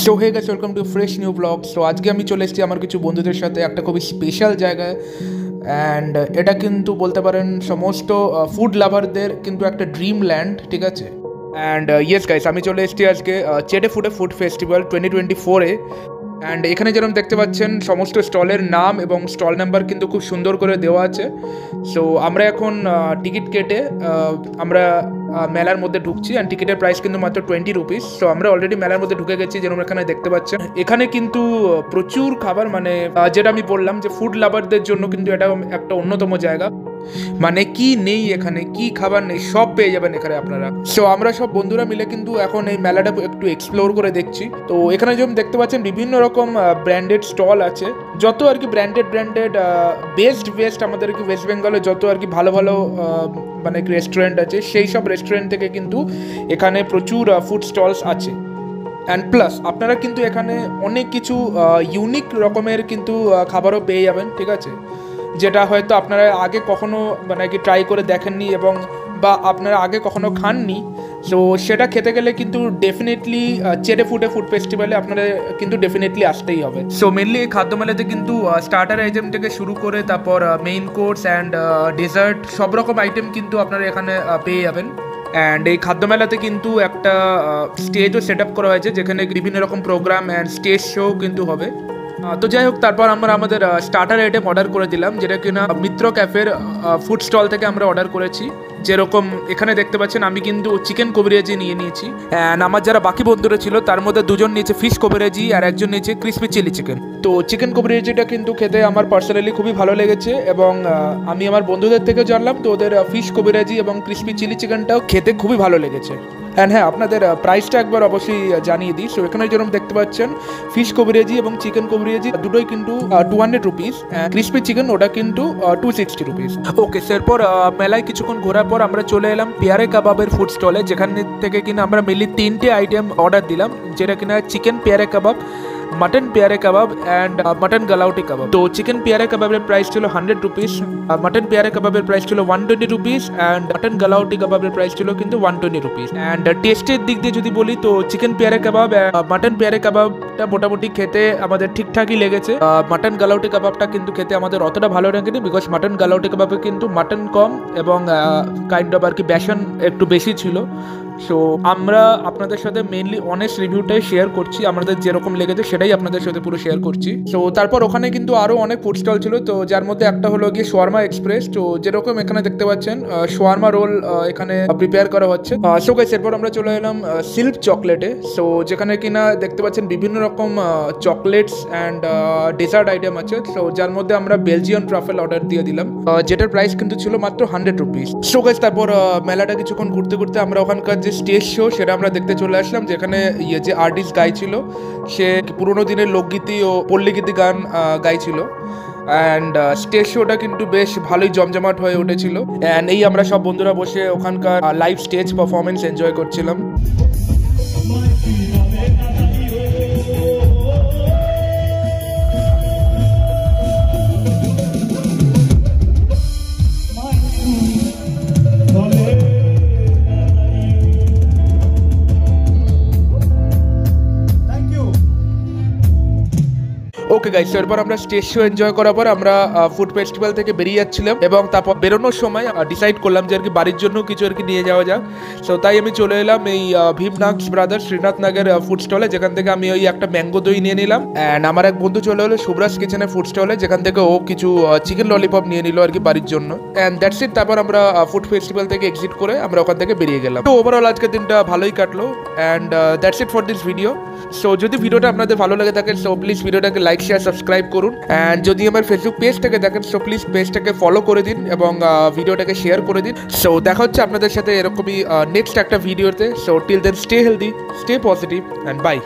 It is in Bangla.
So hey guys, welcome to fresh new blog. So আজকে আমি চলে এসেছি আমার কিছু বন্ধুদের সাথে একটা খুবই স্পেশাল জায়গায়। অ্যান্ড এটা কিন্তু বলতে পারেন সমস্ত ফুড লাভারদের কিন্তু একটা ড্রিম ল্যান্ড, ঠিক আছে। অ্যান্ড ইয়েস গাইস, আমি চলে এসেছি আজকে চেটে ফুডে ফুড ফেস্টিভ্যাল 2024-এ। অ্যান্ড এখানে যেরকম দেখতে পাচ্ছেন সমস্ত স্টলের নাম এবং স্টল নাম্বার কিন্তু খুব সুন্দর করে দেওয়া আছে। সো আমরা এখন টিকিট কেটে আমরা মেলার মধ্যে ঢুকছি। অ্যান্ড টিকিটের প্রাইস কিন্তু মাত্র 20 রুপিস। সো আমরা অলরেডি মেলার মধ্যে ঢুকে গেছি, যেরকম এখানে দেখতে পাচ্ছেন। এখানে কিন্তু প্রচুর খাবার, মানে যেটা আমি বললাম যে ফুড লাভারদের জন্য কিন্তু এটা একটা অন্যতম জায়গা। মানে কি নেই এখানে, কি খাবার নেই, সব পেয়ে যাবেন এখানে আপনারা। সো আমরা সব বন্ধুরা মিলে কিন্তু এখন এই মেলাটা একটু এক্সপ্লোর করে দেখছি। তো এখানে যেমন দেখতে পাচ্ছেন বিভিন্ন রকম ব্র্যান্ডেড স্টল আছে, যত আর কি ব্র্যান্ডেড বেস্ট আমাদের কি ওয়েস্ট বেঙ্গলে যত আর কি ভালো ভালো মানে রেস্টুরেন্ট আছে, সেই সব রেস্টুরেন্ট থেকে কিন্তু এখানে প্রচুর ফুড স্টলস আছে। অ্যান্ড প্লাস আপনারা কিন্তু এখানে অনেক কিছু ইউনিক রকমের কিন্তু খাবারও পেয়ে যাবেন, ঠিক আছে, যেটা হয়তো আপনারা আগে কখনো মানে কি ট্রাই করে দেখেননি এবং বা আপনারা আগে কখনো খাননি। সো সেটা খেতে গেলে কিন্তু ডেফিনেটলি চেটে ফুডে ফুড ফেস্টিভ্যালে আপনারা কিন্তু ডেফিনেটলি আসতেই হবে। সো মেনলি এই খাদ্য মেলাতে কিন্তু স্টার্টার আইটেম থেকে শুরু করে তারপর মেইন কোর্স অ্যান্ড ডেজার্ট সব রকম আইটেম কিন্তু আপনারা এখানে পেয়ে যাবেন। অ্যান্ড এই খাদ্য মেলাতে কিন্তু একটা স্টেজও সেট আপ করা হয়েছে, যেখানে বিভিন্ন রকম প্রোগ্রাম অ্যান্ড স্টেজ শো কিন্তু হবে। তো যাই হোক, তারপর আমরা আমাদের স্টার্টার আইটেম অর্ডার করে দিলাম, যেটা কিনা মিত্র ক্যাফের ফুড স্টল থেকে আমরা অর্ডার করেছি। যেরকম এখানে দেখতে পাচ্ছেন আমি কিন্তু চিকেন কবিরাজি নিয়ে নিয়েছি। অ্যান্ড আমার যারা বাকি বন্ধুরা ছিল তার মধ্যে দুজন নিয়েছে ফিশ কবিরাজি আর একজন নিয়েছে ক্রিসপি চিলি চিকেন। তো চিকেন কবিরাজিটা কিন্তু খেতে আমার পার্সোনালি খুবই ভালো লেগেছে এবং আমি আমার বন্ধুদের থেকে জানলাম তো ওদের ফিশ কবিরাজি এবং ক্রিসপি চিলি চিকেনটাও খেতে খুবই ভালো লেগেছে। অ্যান্ড হ্যাঁ, আপনাদের প্রাইসটা একবার অবশ্যই জানিয়ে দিই। সো এখানে যেরকম দেখতে পাচ্ছেন ফিশ কবিরাজি এবং চিকেন কবিরাজি দুটোই কিন্তু 200 রুপিস, ক্রিসপি চিকেন ওটা কিন্তু 260 রুপিস। ওকে, এরপর মেলায় কিছুক্ষণ ঘোরার পর আমরা চলে এলাম পেয়ারে কাবাবের ফুড স্টলে, যেখান থেকে কিনা আমরা মেনলি 3টে আইটেম অর্ডার দিলাম, যেটা কিনা চিকেন পেয়ারে কাবাব, মটন পেয়ারে কাবাব অ্যান্ড মটন গালাউটি কাবাব। তো চিকেন পেয়ারে কাবাবের প্রাইস ছিল 100 রুপিস, মটন পেয়ারে কাবাবের প্রাইস ছিল 120 রুপিস অ্যান্ড মটন গালাউটি কাবাবের প্রাইস ছিল কিন্তু 120 রুপিস। অ্যান্ড টেস্টের দিক দিয়ে যদি বলি তো চিকেন পেয়ারে কাবাব মটন পেয়ারে কাবাবটা মোটামুটি খেতে আমাদের ঠিকঠাকই লেগেছে। মটন গালাউটি কাবাবটা কিন্তু খেতে আমাদের অতটা ভালো লাগেনি, বিকজ মটন গালাউটি কাবাবে কিন্তু মটন কম এবং কাইন্ড অফ আর কি বেসন একটু বেশি ছিল। সো আমরা আপনাদের সাথে মেনলি অনেস্ট রিভিউটাই শেয়ার করছি, আমাদের যেরকম লেগেছে সেটাই আপনাদের সাথে পুরো শেয়ার করছি। সো তারপর ওখানে কিন্তু আরও অনেক ফুড স্টল ছিল, তো যার মধ্যে একটা হলো গিয়ে শোয়ারমা এক্সপ্রেস। তো যেরকম এখানে দেখতে পাচ্ছেন শোয়ারমা রোল এখানে প্রিপেয়ার করা হচ্ছে। সো গাইস, এরপর আমরা চলে এলাম সিল্ক চকলেটে। সো যেখানে কিনা দেখতে পাচ্ছেন বিভিন্ন রকম চকলেটস অ্যান্ড ডেজার্ট আইটেম আছে। সো যার মধ্যে আমরা বেলজিয়ান ট্রাফেল অর্ডার দিয়ে দিলাম, যেটার প্রাইস কিন্তু ছিল মাত্র 100 রুপিস। সো গাইস, তারপর মেলাটা কিছুক্ষণ ঘুরতে ঘুরতে আমরা ওখানকার যে স্টেজ শো সেটা আমরা দেখতে চলে আসলাম, যেখানে যে আর্টিস্ট গাইছিল সে পুরোনো দিনের লোকগীতি ও পল্লীগীতি গান গাইছিল। অ্যান্ড স্টেজ শোটা কিন্তু বেশ ভালোই জমজমাট হয়ে উঠেছিল। অ্যান্ড এই আমরা সব বন্ধুরা বসে ওখানকার লাইভ স্টেজ পারফরমেন্স এনজয় করছিলাম। ওকে গাইস, এরপর আমরা স্টেজ শো এনজয় করার পর আমরা ফুড ফেস্টিভ্যাল থেকে বেরিয়ে যাচ্ছিলাম এবং তারপর বেরোনোর সময় ডিসাইড করলাম যে আর কি বাড়ির জন্য কিছু আর কি নিয়ে যাওয়া যাক। সো তাই আমি চলে এলাম এই ভীমনাক্স ব্রাদার্স শ্রীনাথ নাগের ফুড স্টলে, যেখান থেকে আমি ওই একটা ম্যাঙ্গো দই নিয়ে নিলাম। অ্যান্ড আমার এক বন্ধু চলে হলো শুভরাজ কিচেনের ফুড স্টলে, যেখান থেকে ও কিছু চিকেন ললিপপ নিয়ে নিল আর কি বাড়ির জন্য। And that's it. তারপর আমরা ফুড ফেস্টিভ্যাল থেকে এক্সিট করে আমরা ওখান থেকে বেরিয়ে গেলাম। তো ওভারঅল আজকের দিনটা ভালোই কাটলো। And that's it for this video. So যদি ভিডিওটা আপনাদের ভালো লেগে থাকে সো প্লিজ ভিডিওটাকে লাইক শেয়ার সাবস্ক্রাইব করুন। অ্যান্ড যদি আমার ফেসবুক পেজটাকে দেখেন সো প্লিজ পেজটাকে ফলো করে দিন এবং ভিডিওটাকে শেয়ার করে দিন। সো দেখা হচ্ছে আপনাদের সাথে এরকমই নেক্সট একটা ভিডিওতে। So till then stay healthy, stay positive and by.